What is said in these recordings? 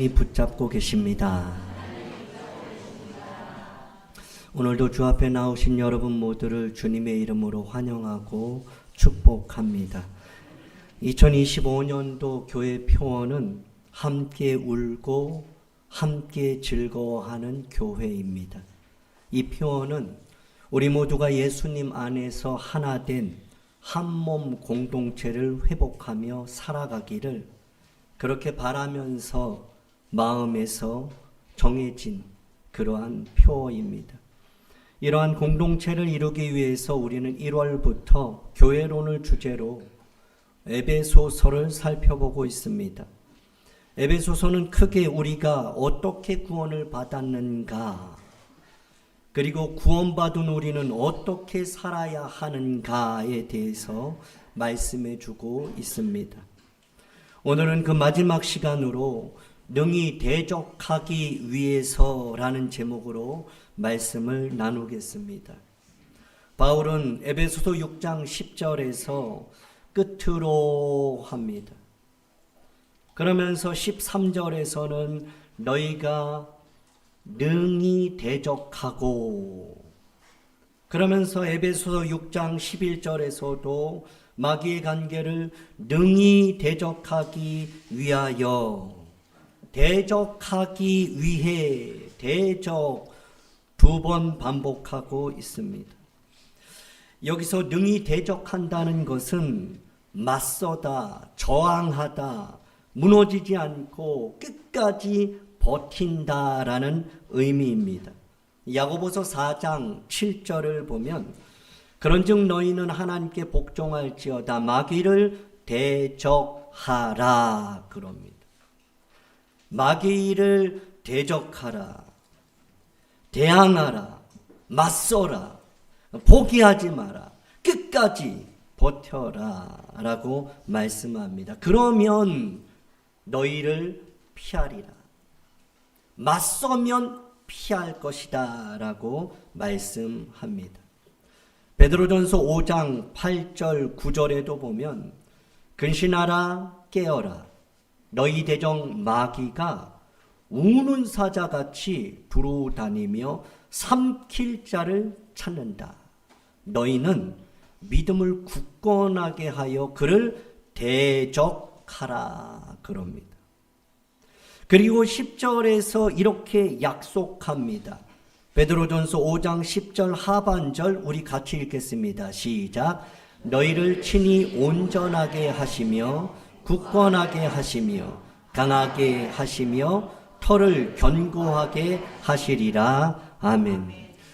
붙잡고 계십니다. 오늘도 주 앞에 나오신 여러분 모두를 주님의 이름으로 환영하고 축복합니다. 2025년도 교회 표어는 함께 울고 함께 즐거워하는 교회입니다. 이 표어는 우리 모두가 예수님 안에서 하나 된 한 몸 공동체를 회복하며 살아가기를 그렇게 바라면서 마음에서 정해진 그러한 표어입니다. 이러한 공동체를 이루기 위해서 우리는 1월부터 교회론을 주제로 에베소서를 살펴보고 있습니다. 에베소서는 크게 우리가 어떻게 구원을 받았는가, 그리고 구원받은 우리는 어떻게 살아야 하는가에 대해서 말씀해 주고 있습니다. 오늘은 그 마지막 시간으로 능히 대적하기 위해서라는 제목으로 말씀을 나누겠습니다. 바울은 에베소서 6장 10절에서 끝으로 합니다. 그러면서 13절에서는 너희가 능히 대적하고, 그러면서 에베소서 6장 11절에서도 마귀의 관계를 능히 대적하기 위하여, 대적하기 위해, 대적 두 번 반복하고 있습니다. 여기서 능히 대적한다는 것은 맞서다, 저항하다, 무너지지 않고 끝까지 버틴다라는 의미입니다. 야고보서 4장 7절을 보면 그런즉 너희는 하나님께 복종할지어다 마귀를 대적하라 그럽니다. 마귀를 대적하라, 대항하라, 맞서라, 포기하지 마라, 끝까지 버텨라 라고 말씀합니다. 그러면 너희를 피하리라, 맞서면 피할 것이다 라고 말씀합니다. 베드로전서 5장 8절 9절에도 보면 근신하라 깨어라 너희 대적 마귀가 우는 사자같이 두루 다니며 삼킬 자를 찾는다. 너희는 믿음을 굳건하게 하여 그를 대적하라 그럽니다. 그리고 10절에서 이렇게 약속합니다. 베드로전서 5장 10절 하반절 우리 같이 읽겠습니다. 시작. 너희를 친히 온전하게 하시며 굳건하게 하시며 강하게 하시며 털을 견고하게 하시리라. 아멘.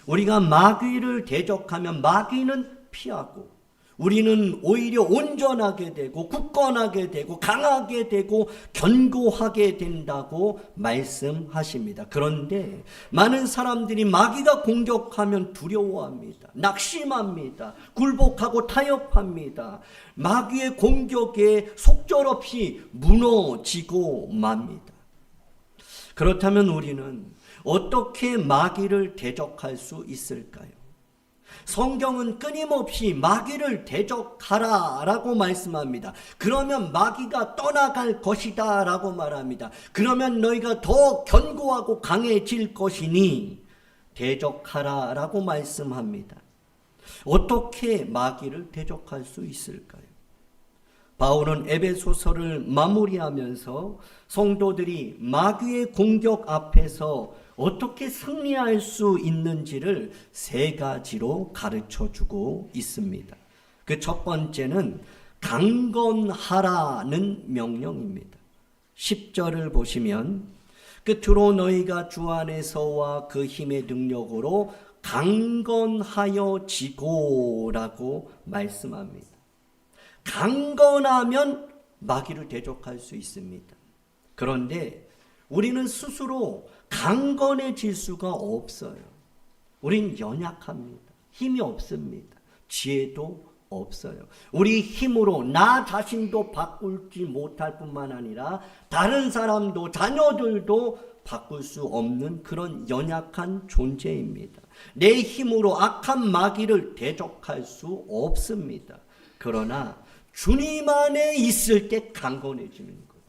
우리가 마귀를 대적하면 마귀는 피하고 우리는 오히려 온전하게 되고 굳건하게 되고 강하게 되고 견고하게 된다고 말씀하십니다. 그런데 많은 사람들이 마귀가 공격하면 두려워합니다. 낙심합니다. 굴복하고 타협합니다. 마귀의 공격에 속절없이 무너지고 맙니다. 그렇다면 우리는 어떻게 마귀를 대적할 수 있을까요? 성경은 끊임없이 마귀를 대적하라 라고 말씀합니다. 그러면 마귀가 떠나갈 것이다 라고 말합니다. 그러면 너희가 더 견고하고 강해질 것이니 대적하라 라고 말씀합니다. 어떻게 마귀를 대적할 수 있을까요? 바울은 에베소서를 마무리하면서 성도들이 마귀의 공격 앞에서 어떻게 승리할 수 있는지를 세 가지로 가르쳐 주고 있습니다. 그 첫 번째는 강건하라는 명령입니다. 10절을 보시면 끝으로 너희가 주 안에서와 그 힘의 능력으로 강건하여 지고라고 말씀합니다. 강건하면 마귀를 대적할 수 있습니다. 그런데 우리는 스스로 강건해질 수가 없어요. 우린 연약합니다. 힘이 없습니다. 지혜도 없어요. 우리 힘으로 나 자신도 바꿀지 못할 뿐만 아니라 다른 사람도 자녀들도 바꿀 수 없는 그런 연약한 존재입니다. 내 힘으로 악한 마귀를 대적할 수 없습니다. 그러나 주님 안에 있을 때 강건해지는 거죠.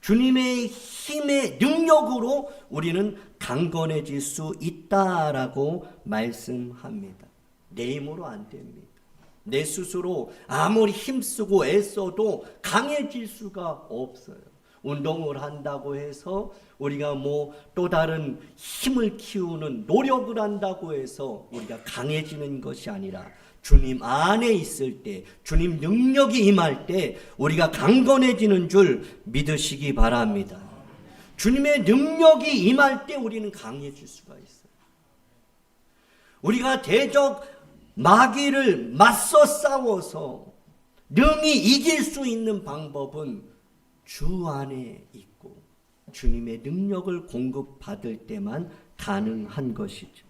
주님의 힘의 능력으로 우리는 강건해질 수 있다라고 말씀합니다. 내 힘으로 안 됩니다. 내 스스로 아무리 힘쓰고 애써도 강해질 수가 없어요. 운동을 한다고 해서 우리가 또 다른 힘을 키우는 노력을 한다고 해서 우리가 강해지는 것이 아니라 주님 안에 있을 때, 주님 능력이 임할 때 우리가 강건해지는 줄 믿으시기 바랍니다. 주님의 능력이 임할 때 우리는 강해질 수가 있어요. 우리가 대적 마귀를 맞서 싸워서 능히 이길 수 있는 방법은 주 안에 있고 주님의 능력을 공급받을 때만 가능한 것이죠.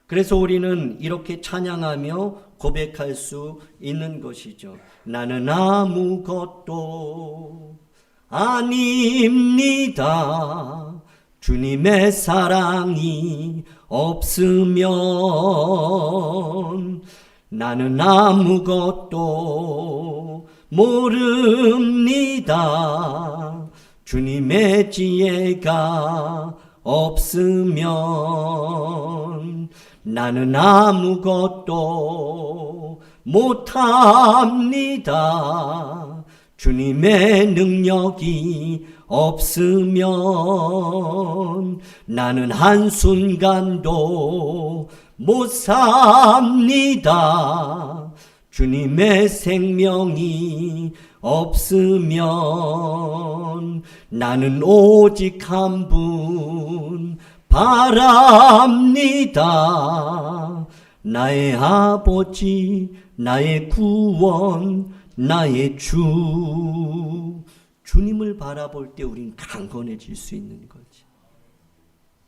그래서 우리는 이렇게 찬양하며 고백할 수 있는 것이죠. 나는 아무것도 아닙니다. 주님의 사랑이 없으면 나는 아무것도 모릅니다. 주님의 지혜가 없으면 나는 아무것도 못합니다. 주님의 능력이 없으면 나는 한순간도 못 삽니다. 주님의 생명이 없으면 나는 오직 한 분 바랍니다. 나의 아버지, 나의 구원, 나의 주. 주님을 바라볼 때 우린 강건해질 수 있는 거지.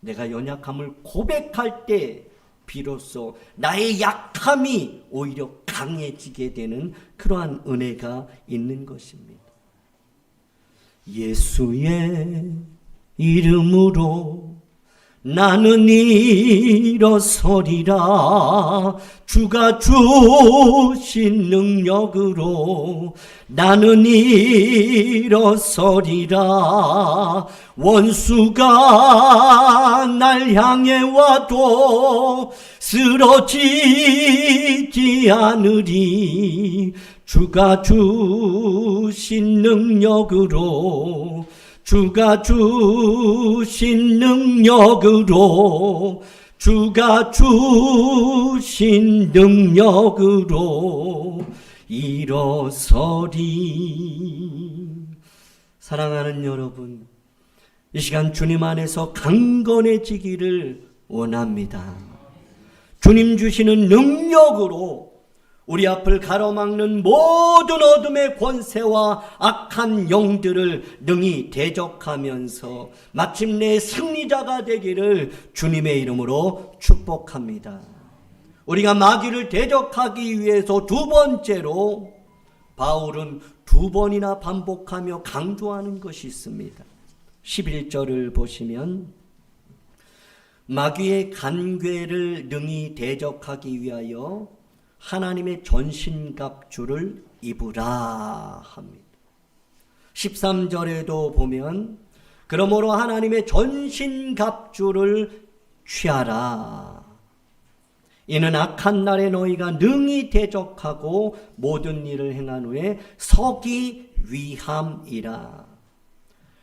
내가 연약함을 고백할 때 비로소 나의 약함이 오히려 강해지게 되는 그러한 은혜가 있는 것입니다. 예수의 이름으로 나는 일어서리라. 주가 주신 능력으로 나는 일어서리라. 원수가 날 향해 와도 쓰러지지 않으리. 주가 주신 능력으로, 주가 주신 능력으로, 주가 주신 능력으로 일어서리. 사랑하는 여러분, 이 시간 주님 안에서 강건해지기를 원합니다. 주님 주시는 능력으로 우리 앞을 가로막는 모든 어둠의 권세와 악한 영들을 능히 대적하면서 마침내 승리자가 되기를 주님의 이름으로 축복합니다. 우리가 마귀를 대적하기 위해서 두 번째로 바울은 두 번이나 반복하며 강조하는 것이 있습니다. 11절을 보시면 마귀의 간괴를 능히 대적하기 위하여 하나님의 전신갑주를 입으라 합니다. 13절에도 보면 그러므로 하나님의 전신갑주를 취하라. 이는 악한 날에 너희가 능히 대적하고 모든 일을 행한 후에 서기 위함이라.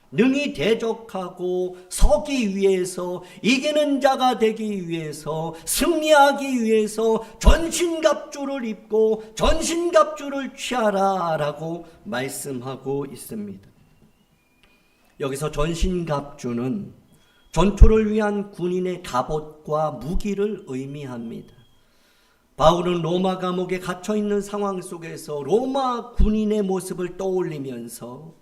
능히 대적하고 서기 위해서, 이기는 자가 되기 위해서, 승리하기 위해서 전신갑주를 입고 전신갑주를 취하라 라고 말씀하고 있습니다. 여기서 전신갑주는 전투를 위한 군인의 갑옷과 무기를 의미합니다. 바울은 로마 감옥에 갇혀있는 상황 속에서 로마 군인의 모습을 떠올리면서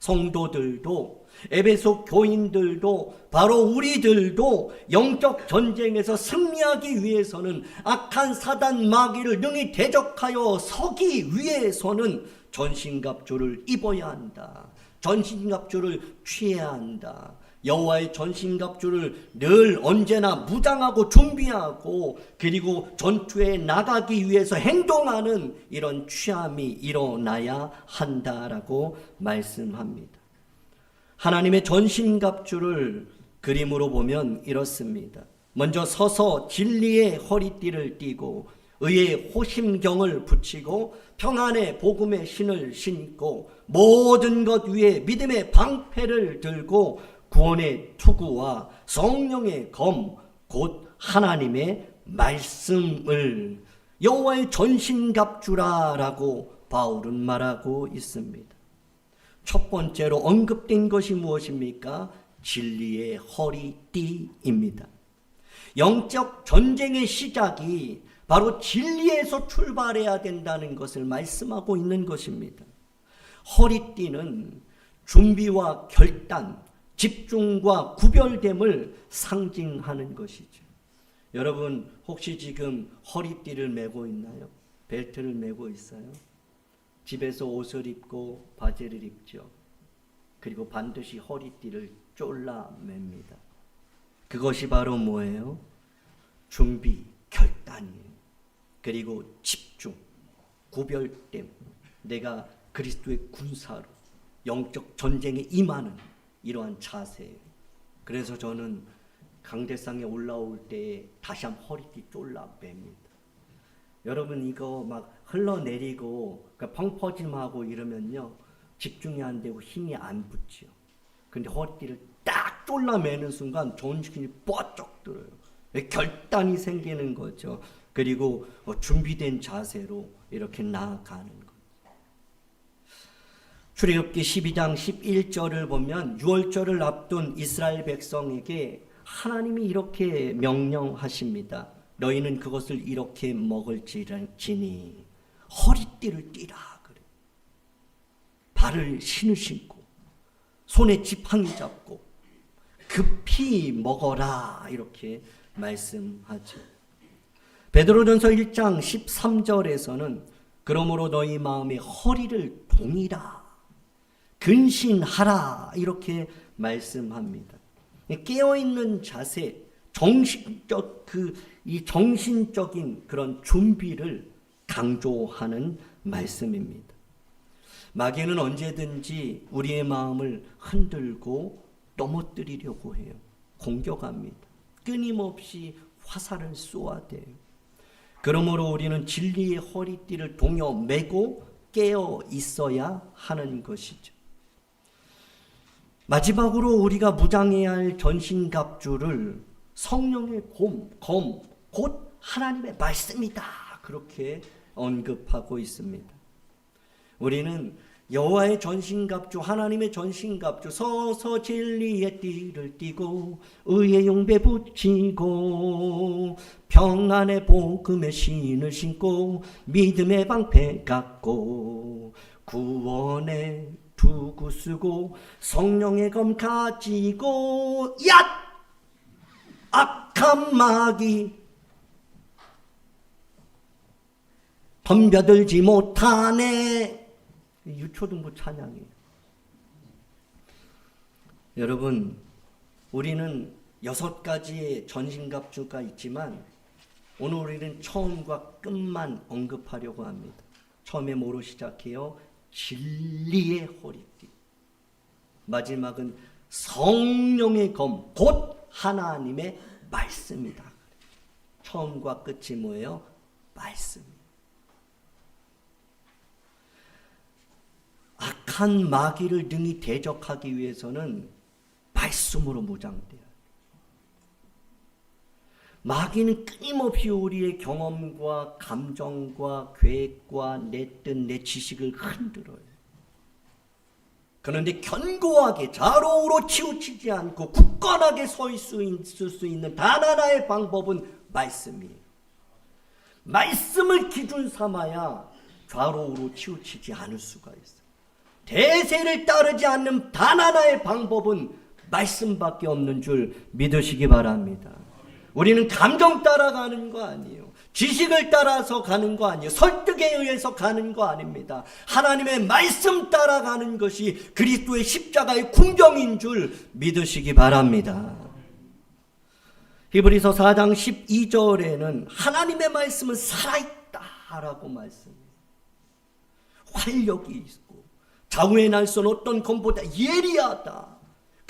성도들도, 에베소 교인들도, 바로 우리들도 영적 전쟁에서 승리하기 위해서는 악한 사단 마귀를 능히 대적하여 서기 위해서는 전신갑주를 입어야 한다. 전신갑주를 취해야 한다. 여호와의 전신갑주를 늘 언제나 무장하고 준비하고, 그리고 전투에 나가기 위해서 행동하는 이런 취함이 일어나야 한다라고 말씀합니다. 하나님의 전신갑주를 그림으로 보면 이렇습니다. 먼저 서서 진리의 허리띠를 띠고 의의 호심경을 붙이고 평안의 복음의 신을 신고 모든 것 위에 믿음의 방패를 들고 구원의 투구와 성령의 검 곧 하나님의 말씀을 여호와의 전신갑주라라고 바울은 말하고 있습니다. 첫 번째로 언급된 것이 무엇입니까? 진리의 허리띠입니다. 영적 전쟁의 시작이 바로 진리에서 출발해야 된다는 것을 말씀하고 있는 것입니다. 허리띠는 준비와 결단, 집중과 구별됨을 상징하는 것이죠. 여러분 혹시 지금 허리띠를 매고 있나요? 벨트를 매고 있어요? 집에서 옷을 입고 바지를 입죠. 그리고 반드시 허리띠를 쫄라 맵니다. 그것이 바로 뭐예요? 준비, 결단이에요. 그리고 집중, 구별됨, 내가 그리스도의 군사로 영적 전쟁에 임하는 이러한 자세예요. 그래서 저는 강대상에 올라올 때 다시 한번 허리띠 쫄라 맵니다. 여러분 이거 막 흘러내리고 펑퍼짐하고 이러면요 집중이 안 되고 힘이 안 붙죠. 근데 허리띠를 딱 쫄라 매는 순간 전신이 뻗쩍 들어요. 결단이 생기는 거죠. 그리고 준비된 자세로 이렇게 나아가는 것. 출애굽기 12장 11절을 보면 유월절을 앞둔 이스라엘 백성에게 하나님이 이렇게 명령하십니다. 너희는 그것을 이렇게 먹을지니 허리띠를 띠라 그래. 발을 신을 신고 손에 지팡이 잡고 급히 먹어라 이렇게 말씀하죠. 베드로전서 1장 13절에서는 그러므로 너희 마음의 허리를 동이라 근신하라 이렇게 말씀합니다. 깨어있는 자세, 정신적인 그런 준비를 강조하는 말씀입니다. 마귀는 언제든지 우리의 마음을 흔들고 넘어뜨리려고 해요. 공격합니다. 끊임없이 화살을 쏘아대요. 그러므로 우리는 진리의 허리띠를 동여 매고 깨어 있어야 하는 것이죠. 마지막으로 우리가 무장해야 할 전신갑주를 성령의 검, 곧 하나님의 말씀이다. 그렇게 언급하고 있습니다. 우리는 여호와의 전신갑주, 하나님의 전신갑주, 서서 진리의 띠를 띠고 의의 용배 붙이고 평안의 복음의 신을 신고 믿음의 방패 갖고 구원의 투구 쓰고 성령의 검 가지고 얏! 악한 마귀 덤벼들지 못하네. 유초등부 찬양이에요. 여러분 우리는 6가지의 전신갑주가 있지만 오늘 우리는 처음과 끝만 언급하려고 합니다. 처음에 뭐로 시작해요? 진리의 허리띠. 마지막은 성령의 검, 곧 하나님의 말씀이다. 처음과 끝이 뭐예요? 말씀. 악한 마귀를 능히 대적하기 위해서는 말씀으로 무장돼야 돼요. 마귀는 끊임없이 우리의 경험과 감정과 계획과 내 뜻, 내 지식을 흔들어요. 그런데 견고하게 좌로우로 치우치지 않고 굳건하게 서 있을 수 있는 단 하나의 방법은 말씀이에요. 말씀을 기준 삼아야 좌로우로 치우치지 않을 수가 있어요. 대세를 따르지 않는 단 하나의 방법은 말씀밖에 없는 줄 믿으시기 바랍니다. 우리는 감정 따라가는 거 아니에요. 지식을 따라서 가는 거 아니에요. 설득에 의해서 가는 거 아닙니다. 하나님의 말씀 따라가는 것이 그리스도의 십자가의 궁정인 줄 믿으시기 바랍니다. 히브리서 4장 12절에는 하나님의 말씀은 살아있다라고 말씀해요. 활력이 있고 좌우의 날선 어떤 검보다 예리하다.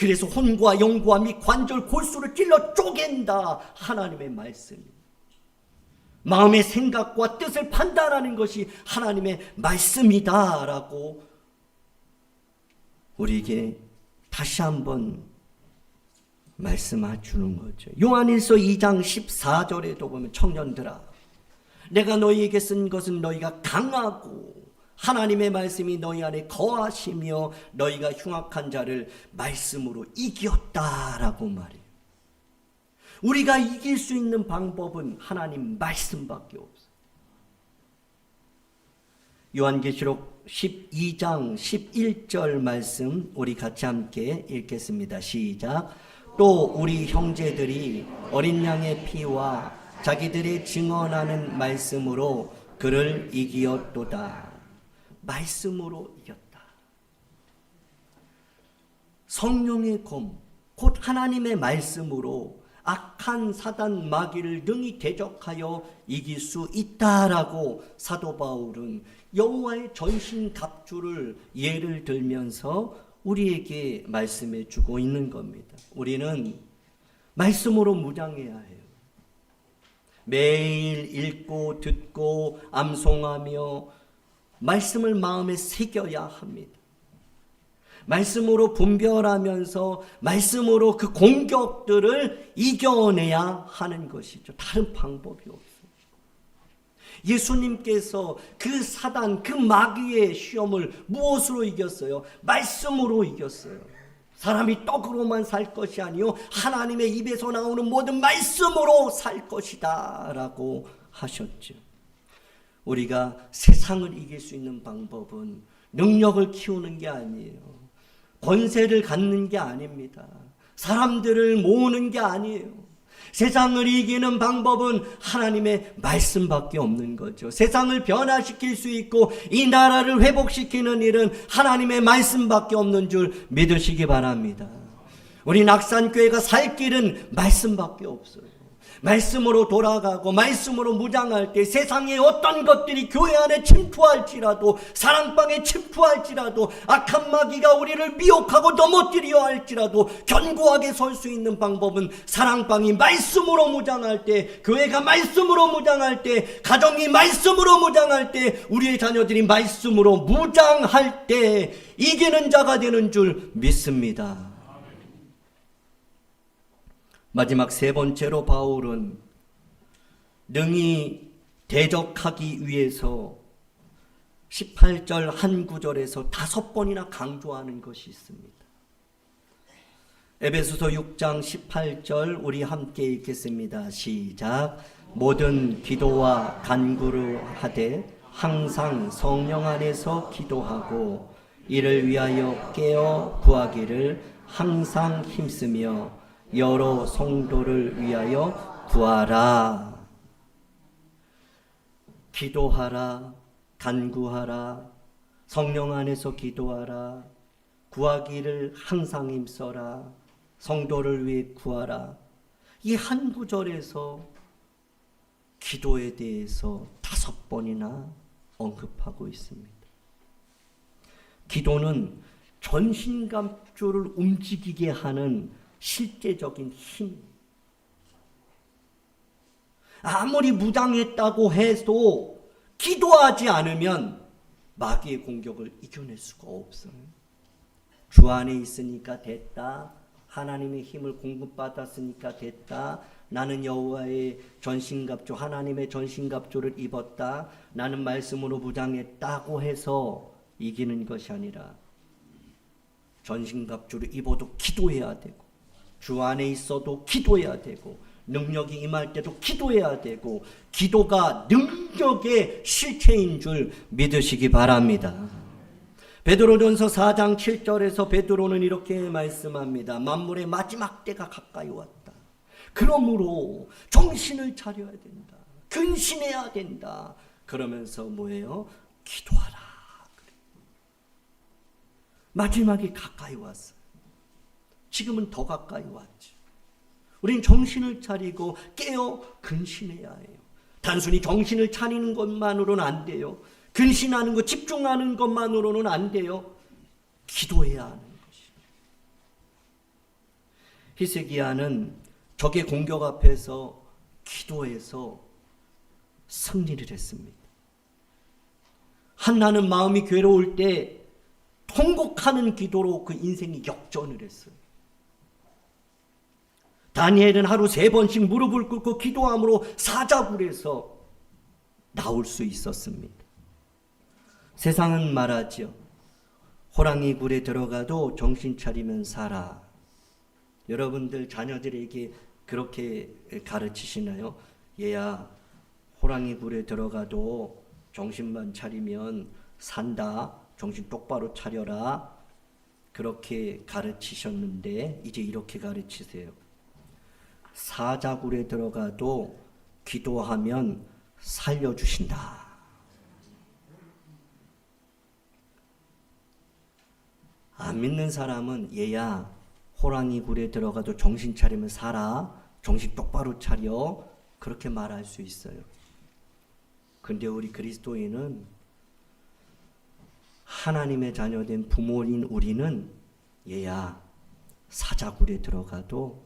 그래서 혼과 영과 및 관절 골수를 찔러 쪼갠다. 하나님의 말씀이. 마음의 생각과 뜻을 판단하는 것이 하나님의 말씀이다라고 우리에게 다시 한번 말씀해 주는 거죠. 요한일서 2장 14절에도 보면 청년들아 내가 너희에게 쓴 것은 너희가 강하고 하나님의 말씀이 너희 안에 거하시며 너희가 흉악한 자를 말씀으로 이겼다라고 말해요. 우리가 이길 수 있는 방법은 하나님 말씀밖에 없어요. 요한계시록 12장 11절 말씀 우리 같이 함께 읽겠습니다. 시작. 또 우리 형제들이 어린 양의 피와 자기들의 증언하는 말씀으로 그를 이기었도다. 말씀으로 이겼다. 성령의 검, 곧 하나님의 말씀으로 악한 사단 마귀를 능히 대적하여 이길 수 있다라고 사도 바울은 여호와의 전신갑주를 예를 들면서 우리에게 말씀해 주고 있는 겁니다. 우리는 말씀으로 무장해야 해요. 매일 읽고 듣고 암송하며 말씀을 마음에 새겨야 합니다. 말씀으로 분별하면서 말씀으로 그 공격들을 이겨내야 하는 것이죠. 다른 방법이 없어요. 예수님께서 그 사단, 그 마귀의 시험을 무엇으로 이겼어요? 말씀으로 이겼어요. 사람이 떡으로만 살 것이 아니요 하나님의 입에서 나오는 모든 말씀으로 살 것이다 라고 하셨죠. 우리가 세상을 이길 수 있는 방법은 능력을 키우는 게 아니에요. 권세를 갖는 게 아닙니다. 사람들을 모으는 게 아니에요. 세상을 이기는 방법은 하나님의 말씀밖에 없는 거죠. 세상을 변화시킬 수 있고 이 나라를 회복시키는 일은 하나님의 말씀밖에 없는 줄 믿으시기 바랍니다. 우리 낙산교회가 살 길은 말씀밖에 없어요. 말씀으로 돌아가고 말씀으로 무장할 때 세상의 어떤 것들이 교회 안에 침투할지라도 사랑방에 침투할지라도 악한 마귀가 우리를 미혹하고 넘어뜨려 할지라도 견고하게 설 수 있는 방법은 사랑방이 말씀으로 무장할 때, 교회가 말씀으로 무장할 때, 가정이 말씀으로 무장할 때, 우리의 자녀들이 말씀으로 무장할 때 이기는 자가 되는 줄 믿습니다. 마지막 세 번째로 바울은 능히 대적하기 위해서 18절 한 구절에서 5번이나 강조하는 것이 있습니다. 에베소서 6장 18절 우리 함께 읽겠습니다. 시작. 모든 기도와 간구를 하되 항상 성령 안에서 기도하고 이를 위하여 깨어 구하기를 항상 힘쓰며 여러 성도를 위하여 구하라. 기도하라, 간구하라, 성령 안에서 기도하라, 구하기를 항상 힘써라, 성도를 위해 구하라. 이 한 구절에서 기도에 대해서 5번이나 언급하고 있습니다. 기도는 전신갑주를 움직이게 하는 실제적인 힘. 아무리 무장했다고 해도 기도하지 않으면 마귀의 공격을 이겨낼 수가 없어요. 주 안에 있으니까 됐다. 하나님의 힘을 공급받았으니까 됐다. 나는 여호와의 전신갑주, 하나님의 전신갑주를 입었다. 나는 말씀으로 무장했다고 해서 이기는 것이 아니라 전신갑주를 입어도 기도해야 되고 주 안에 있어도 기도해야 되고 능력이 임할 때도 기도해야 되고 기도가 능력의 실체인 줄 믿으시기 바랍니다. 베드로전서 4장 7절에서 베드로는 이렇게 말씀합니다. 만물의 마지막 때가 가까이 왔다. 그러므로 정신을 차려야 된다. 근신해야 된다. 그러면서 뭐예요? 기도하라. 마지막이 가까이 왔어요. 지금은 더 가까이 왔죠. 우린 정신을 차리고 깨어 근신해야 해요. 단순히 정신을 차리는 것만으로는 안 돼요. 근신하는 것, 집중하는 것만으로는 안 돼요. 기도해야 하는 것이죠. 히스기야는 적의 공격 앞에서 기도해서 승리를 했습니다. 한나는 마음이 괴로울 때 통곡하는 기도로 그 인생이 역전을 했어요. 다니엘은 하루 3번씩 무릎을 꿇고 기도함으로 사자굴에서 나올 수 있었습니다. 세상은 말하죠. 호랑이 굴에 들어가도 정신 차리면 살아. 여러분들 자녀들에게 그렇게 가르치시나요? 얘야, 호랑이 굴에 들어가도 정신만 차리면 산다. 정신 똑바로 차려라. 그렇게 가르치셨는데 이제 이렇게 가르치세요. 사자굴에 들어가도 기도하면 살려주신다. 안 믿는 사람은 얘야, 호랑이 굴에 들어가도 정신 차리면 살아. 정신 똑바로 차려. 그렇게 말할 수 있어요. 근데 우리 그리스도인은, 하나님의 자녀된 부모인 우리는 얘야, 사자굴에 들어가도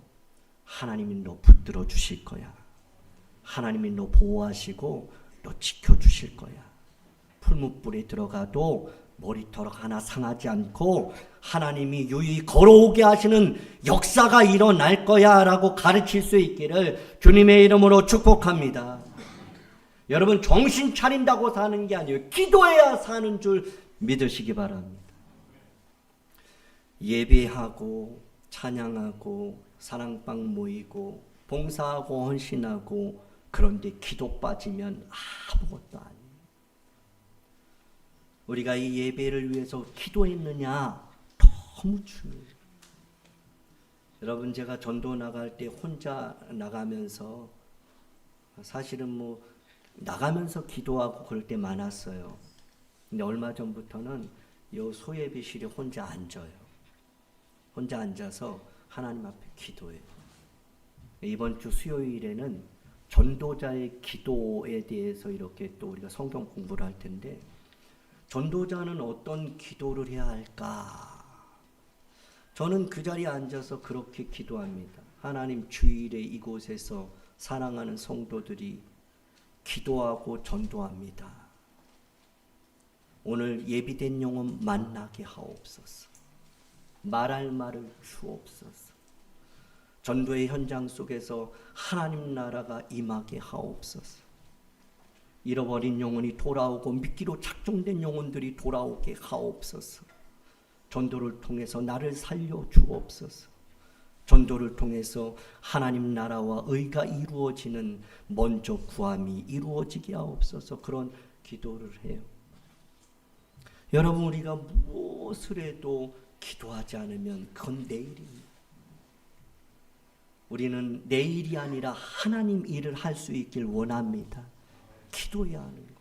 하나님이 너 붙들어 주실 거야. 하나님이 너 보호하시고 너 지켜주실 거야. 풀무불에 들어가도 머리털 하나 상하지 않고 하나님이 유유히 걸어오게 하시는 역사가 일어날 거야 라고 가르칠 수 있기를 주님의 이름으로 축복합니다. 여러분, 정신 차린다고 사는 게 아니에요. 기도해야 사는 줄 믿으시기 바랍니다. 예배하고 찬양하고 사랑방 모이고 봉사하고 헌신하고 그런데 기도 빠지면 아무것도 아니에요. 우리가 이 예배를 위해서 기도했느냐 너무 중요해요. 여러분, 제가 전도 나갈 때 혼자 나가면서 사실은 뭐 나가면서 기도하고 그럴 때 많았어요. 근데 얼마 전부터는 요 소예배실에 혼자 앉아요. 혼자 앉아서 하나님 앞에 기도해요. 이번 주 수요일에는 전도자의 기도에 대해서 이렇게 또 우리가 성경 공부를 할 텐데, 전도자는 어떤 기도를 해야 할까? 저는 그 자리에 앉아서 그렇게 기도합니다. 하나님, 주일에 이곳에서 사랑하는 성도들이 기도하고 전도합니다. 오늘 예비된 영혼 만나게 하옵소서. 말할 말을 주옵소서. 전도의 현장 속에서 하나님 나라가 임하게 하옵소서. 잃어버린 영혼이 돌아오고 믿기로 작정된 영혼들이 돌아오게 하옵소서. 전도를 통해서 나를 살려 주옵소서. 전도를 통해서 하나님 나라와 의가 이루어지는 먼저 구함이 이루어지게 하옵소서. 그런 기도를 해요. 여러분, 우리가 무엇을 해도 기도하지 않으면 그건 내일입니다. 우리는 내일이 아니라 하나님 일을 할 수 있길 원합니다. 기도해야 하는 것.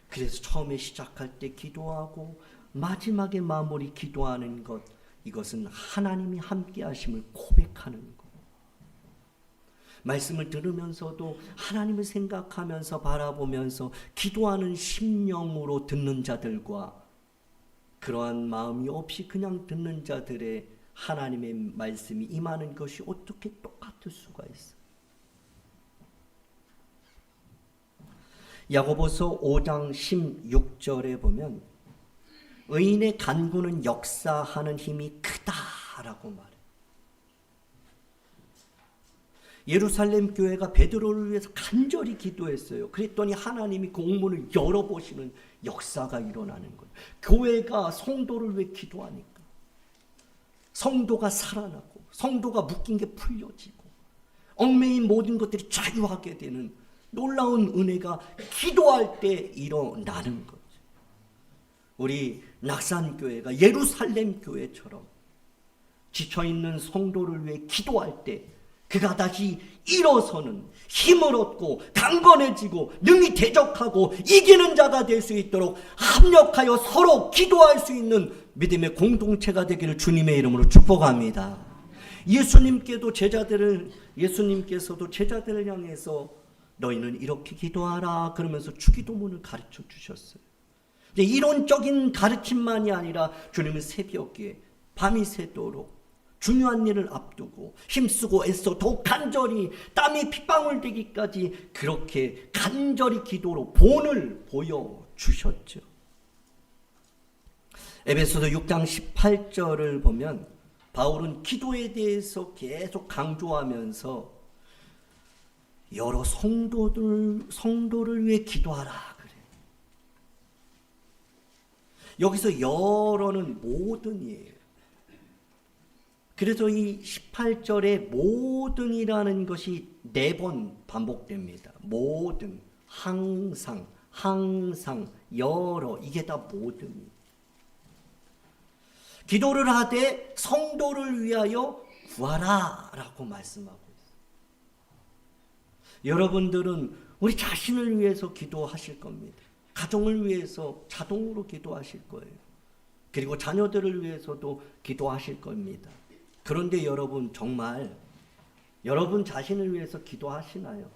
그래서 처음에 시작할 때 기도하고 마지막에 마무리 기도하는 것, 이것은 하나님이 함께 하심을 고백하는 것. 말씀을 들으면서도 하나님을 생각하면서 바라보면서 기도하는 심령으로 듣는 자들과 그러한 마음이 없이 그냥 듣는 자들의 하나님의 말씀이 임하는 것이 어떻게 똑같을 수가 있어요? 야고보서 5장 16절에 보면 의인의 간구는 역사하는 힘이 크다라고 말해요. 예루살렘 교회가 베드로를 위해서 간절히 기도했어요. 그랬더니 하나님이 그 옥문을 열어보시는 역사가 일어나는 거예요. 교회가 성도를 위해 기도하니까 성도가 살아나고 성도가 묶인 게 풀려지고 얽매인 모든 것들이 자유하게 되는 놀라운 은혜가 기도할 때 일어나는 거죠. 우리 낙산교회가 예루살렘 교회처럼 지쳐있는 성도를 위해 기도할 때 그가 다시 일어서는 힘을 얻고 강건해지고 능히 대적하고 이기는 자가 될 수 있도록 합력하여 서로 기도할 수 있는 믿음의 공동체가 되기를 주님의 이름으로 축복합니다. 예수님께서도 제자들을 향해서 너희는 이렇게 기도하라 그러면서 주기도문을 가르쳐 주셨어요. 이론적인 가르침만이 아니라 주님은 새벽에 밤이 새도록 중요한 일을 앞두고 힘쓰고 애써 더욱 간절히 땀이 핏방울 되기까지 그렇게 간절히 기도로 본을 보여주셨죠. 에베소서 6장 18절을 보면 바울은 기도에 대해서 계속 강조하면서 여러 성도를 위해 기도하라 그래요. 여기서 여러는 모든이에요. 그래서 이 18절에 모든이라는 것이 4번 반복됩니다. 모든, 항상, 여러, 이게 다 모든이에요. 기도를 하되 성도를 위하여 구하라 라고 말씀하고 있어요. 여러분들은 우리 자신을 위해서 기도하실 겁니다. 가정을 위해서 자동으로 기도하실 거예요. 그리고 자녀들을 위해서도 기도하실 겁니다. 그런데 여러분 정말 여러분 자신을 위해서 기도하시나요?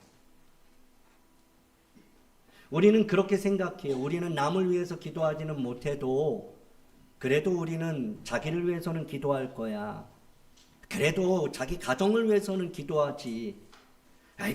우리는 그렇게 생각해요. 우리는 남을 위해서 기도하지는 못해도 그래도 우리는 자기를 위해서는 기도할 거야. 그래도 자기 가정을 위해서는 기도하지.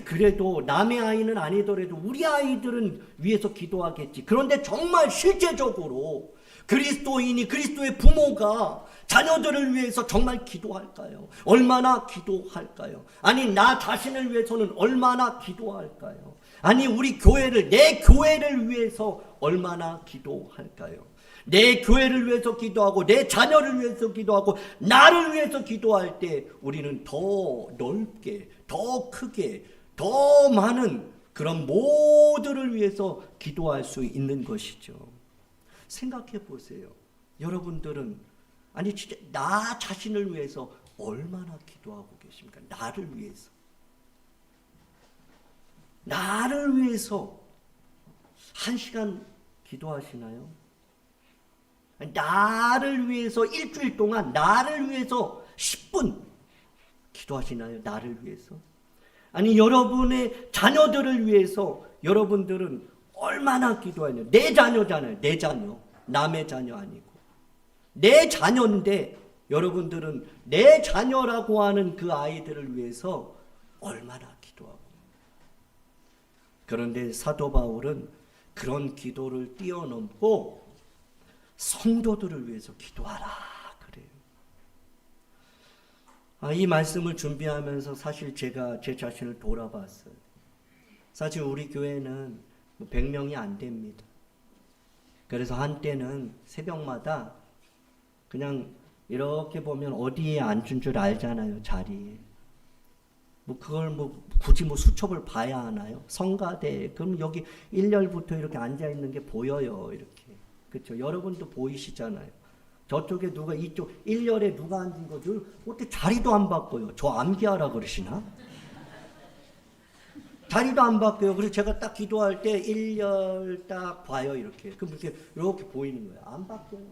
그래도 남의 아이는 아니더라도 우리 아이들은 위해서 기도하겠지. 그런데 정말 실제적으로 그리스도인이 그리스도의 부모가 자녀들을 위해서 정말 기도할까요? 얼마나 기도할까요? 아니 나 자신을 위해서는 얼마나 기도할까요? 아니 우리 교회를 내 교회를 위해서 얼마나 기도할까요? 내 교회를 위해서 기도하고 내 자녀를 위해서 기도하고 나를 위해서 기도할 때 우리는 더 넓게 더 크게 더 많은 그런 모두를 위해서 기도할 수 있는 것이죠. 생각해 보세요. 여러분들은 아니 진짜 나 자신을 위해서 얼마나 기도하고 계십니까? 나를 위해서. 나를 위해서 1시간 기도하시나요? 나를 위해서 일주일 동안 나를 위해서 10분 기도하시나요? 나를 위해서? 아니 여러분의 자녀들을 위해서 여러분들은 얼마나 기도하냐? 내 자녀잖아요. 내 자녀. 남의 자녀 아니고. 내 자녀인데 여러분들은 내 자녀라고 하는 그 아이들을 위해서 얼마나 기도하고. 그런데 사도 바울은 그런 기도를 뛰어넘고 성도들을 위해서 기도하라 그래요. 이 말씀을 준비하면서 사실 제가 제 자신을 돌아봤어요. 사실 우리 교회는 100명이 안 됩니다. 그래서 한때는 새벽마다 그냥 이렇게 보면 어디에 앉은 줄 알잖아요, 자리에. 그걸 굳이 수첩을 봐야 하나요? 성가대, 그럼 여기 1열부터 이렇게 앉아있는 게 보여요, 이렇게. 그렇죠? 여러분도 보이시잖아요. 저쪽에 누가 이쪽 1열에 누가 앉은 거죠? 어떻게 자리도 안 바꿔요? 저 암기하라 그러시나? 자리도 안 바꿔요. 그래서 제가 딱 기도할 때 1열 딱 봐요, 이렇게. 그럼 이렇게 보이는 거예요. 안 바꿔요.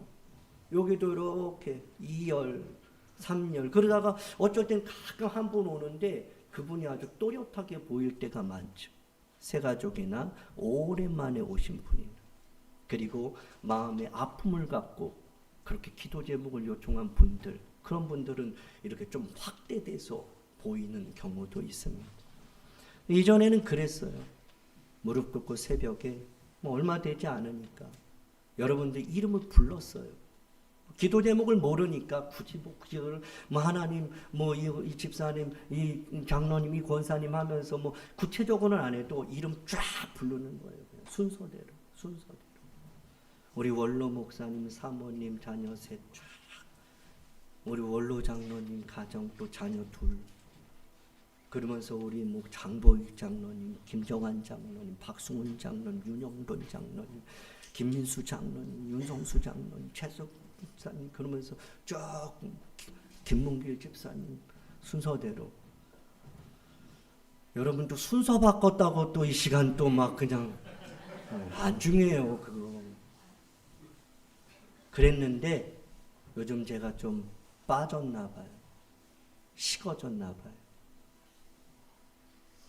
여기도 이렇게 2열, 3열. 그러다가 어쩔 땐 가끔 한 분 오는데 그분이 아주 또렷하게 보일 때가 많죠. 새가족이나 오랜만에 오신 분이나. 그리고 마음에 아픔을 갖고 그렇게 기도 제목을 요청한 분들, 그런 분들은 이렇게 좀 확대돼서 보이는 경우도 있습니다. 이전에는 그랬어요. 무릎 꿇고 새벽에 얼마 되지 않으니까 여러분들 이름을 불렀어요. 기도 제목을 모르니까 굳이 그걸 하나님, 이 집사님, 이 장로님, 이 권사님 하면서 구체적으로는 안 해도 이름 쫙 부르는 거예요. 순서대로. 우리 원로 목사님, 사모님, 자녀 셋 쫙. 우리 원로 장로님 가정 또 자녀 둘. 그러면서 우리 장보익 장로님, 김정환 장로님, 박승훈 장로님, 윤영돈 장로님, 김민수 장로님, 윤성수 장로님, 최석 집사님, 그러면서 쭉 김문길 집사님 순서대로. 여러분도 순서 바꿨다고 또 이 시간 또 그냥 안 중요해요, 그거. 그랬는데 요즘 제가 좀 빠졌나 봐요. 식어졌나 봐요.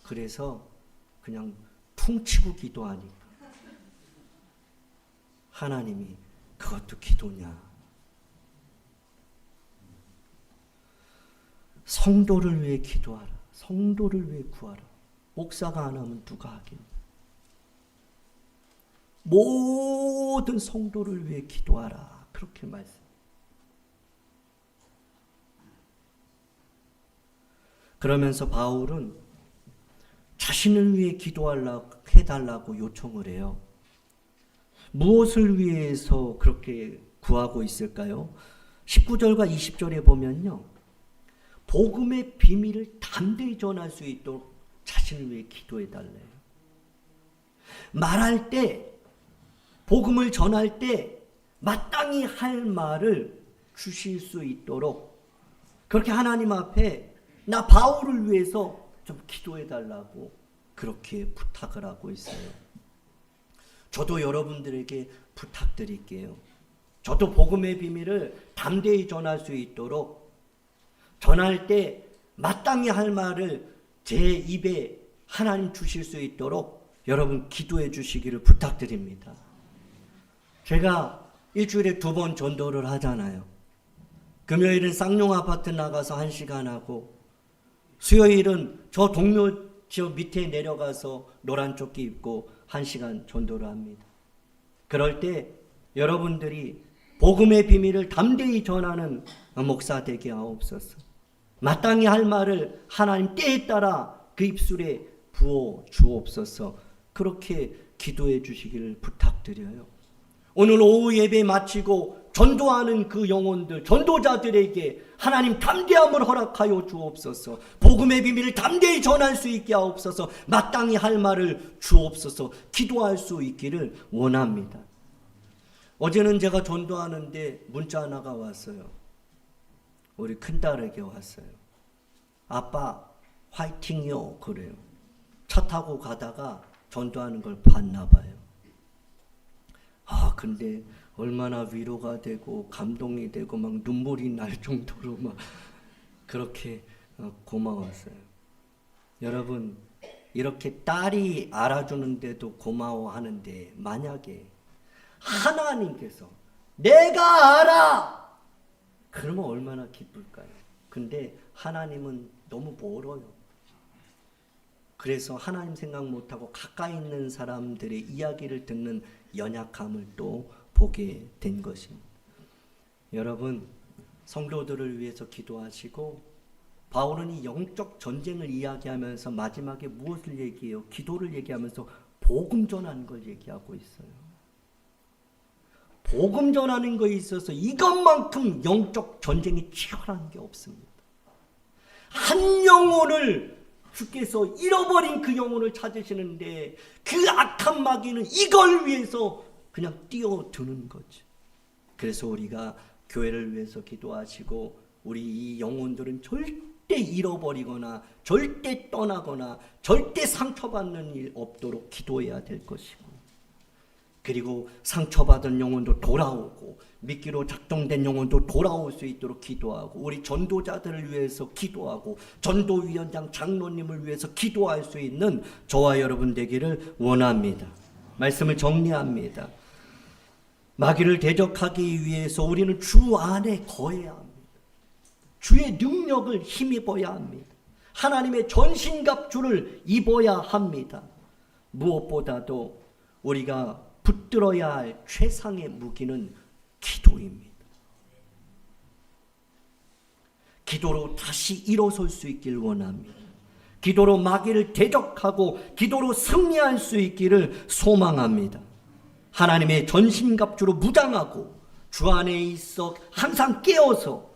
그래서 그냥 퉁치고 기도하니까 하나님이 그것도 기도냐. 성도를 위해 기도하라. 성도를 위해 구하라. 목사가 안 하면 누가 하겠냐. 모든 성도를 위해 기도하라. 그렇게 말씀. 그러면서 바울은 자신을 위해 해달라고 요청을 해요. 무엇을 위해서 그렇게 구하고 있을까요? 19절과 20절에 보면요. 복음의 비밀을 담대히 전할 수 있도록 자신을 위해 기도해달래요. 말할 때, 복음을 전할 때 마땅히 할 말을 주실 수 있도록 그렇게 하나님 앞에 나 바울을 위해서 좀 기도해달라고 그렇게 부탁을 하고 있어요. 저도 여러분들에게 부탁드릴게요. 저도 복음의 비밀을 담대히 전할 수 있도록 전할 때 마땅히 할 말을 제 입에 하나님 주실 수 있도록 여러분 기도해 주시기를 부탁드립니다. 제가 일주일에 2번 전도를 하잖아요. 금요일은 쌍용 아파트 나가서 1시간 하고 수요일은 저 동료 저 밑에 내려가서 노란 조끼 입고 1시간 전도를 합니다. 그럴 때 여러분들이 복음의 비밀을 담대히 전하는 목사 되게 하옵소서. 마땅히 할 말을 하나님 때에 따라 그 입술에 부어 주옵소서. 그렇게 기도해 주시기를 부탁드려요. 오늘 오후 예배 마치고 전도하는 그 영혼들, 전도자들에게 하나님 담대함을 허락하여 주옵소서. 복음의 비밀을 담대히 전할 수 있게 하옵소서. 마땅히 할 말을 주옵소서. 기도할 수 있기를 원합니다. 어제는 제가 전도하는데 문자 하나가 왔어요. 우리 큰딸에게 왔어요. 아빠 화이팅요 그래요. 차 타고 가다가 전도하는 걸 봤나 봐요. 근데 얼마나 위로가 되고 감동이 되고 막 눈물이 날 정도로 막 그렇게 고마웠어요. 여러분 이렇게 딸이 알아주는데도 고마워하는데 만약에 하나님께서 내가 알아! 그러면 얼마나 기쁠까요? 근데 하나님은 너무 멀어요. 그래서 하나님 생각 못하고 가까이 있는 사람들의 이야기를 듣는 연약함을 또 보게 된 것입니다. 여러분 성도들을 위해서 기도하시고 바울은 이 영적 전쟁을 이야기하면서 마지막에 무엇을 얘기해요? 기도를 얘기하면서 복음 전하는 걸 얘기하고 있어요. 복음 전하는 거에 있어서 이것만큼 영적 전쟁이 치열한 게 없습니다. 한 영혼을 주께서 잃어버린 그 영혼을 찾으시는데 그 악한 마귀는 이걸 위해서 그냥 뛰어드는 거죠. 그래서 우리가 교회를 위해서 기도하시고 우리 이 영혼들은 절대 잃어버리거나 절대 떠나거나 절대 상처받는 일 없도록 기도해야 될 것이고 그리고 상처받은 영혼도 돌아오고 미끼로 작동된 영혼도 돌아올 수 있도록 기도하고 우리 전도자들을 위해서 기도하고 전도위원장 장로님을 위해서 기도할 수 있는 저와 여러분 되기를 원합니다. 말씀을 정리합니다. 마귀를 대적하기 위해서 우리는 주 안에 거해야 합니다. 주의 능력을 힘입어야 합니다. 하나님의 전신갑주를 입어야 합니다. 무엇보다도 우리가 붙들어야 할 최상의 무기는 기도입니다. 기도로 다시 일어설 수 있길 원합니다. 기도로 마귀를 대적하고 기도로 승리할 수 있기를 소망합니다. 하나님의 전신갑주로 무장하고 주 안에 있어 항상 깨어서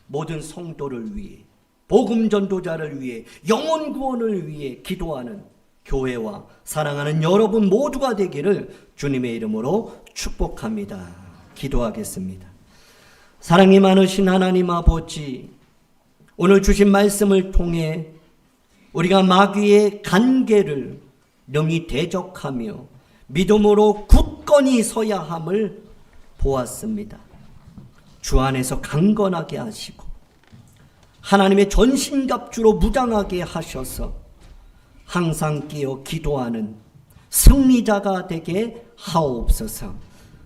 모든 성도를 위해 복음 전도자를 위해 영혼 구원을 위해 기도하는 교회와 사랑하는 여러분 모두가 되기를 주님의 이름으로 축복합니다. 기도하겠습니다. 사랑이 많으신 하나님 아버지, 오늘 주신 말씀을 통해 우리가 마귀의 간계를 능히 대적하며 믿음으로 굳건히 서야 함을 보았습니다. 주 안에서 강건하게 하시고 하나님의 전신갑주로 무장하게 하셔서 항상 끼어 기도하는 승리자가 되게 하옵소서.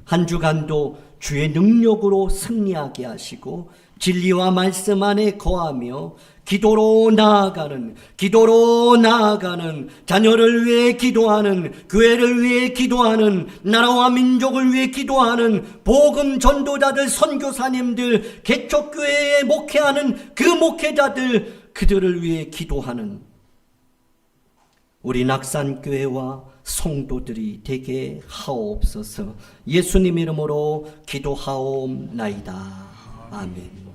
한 주간도 주의 능력으로 승리하게 하시고 진리와 말씀 안에 거하며 기도로 나아가는 자녀를 위해 기도하는, 교회를 위해 기도하는, 나라와 민족을 위해 기도하는 복음 전도자들, 선교사님들, 개척교회에 목회하는 그 목회자들, 그들을 위해 기도하는 우리 낙산교회와 성도들이 되게 하옵소서. 예수님 이름으로 기도하옵나이다. 아멘.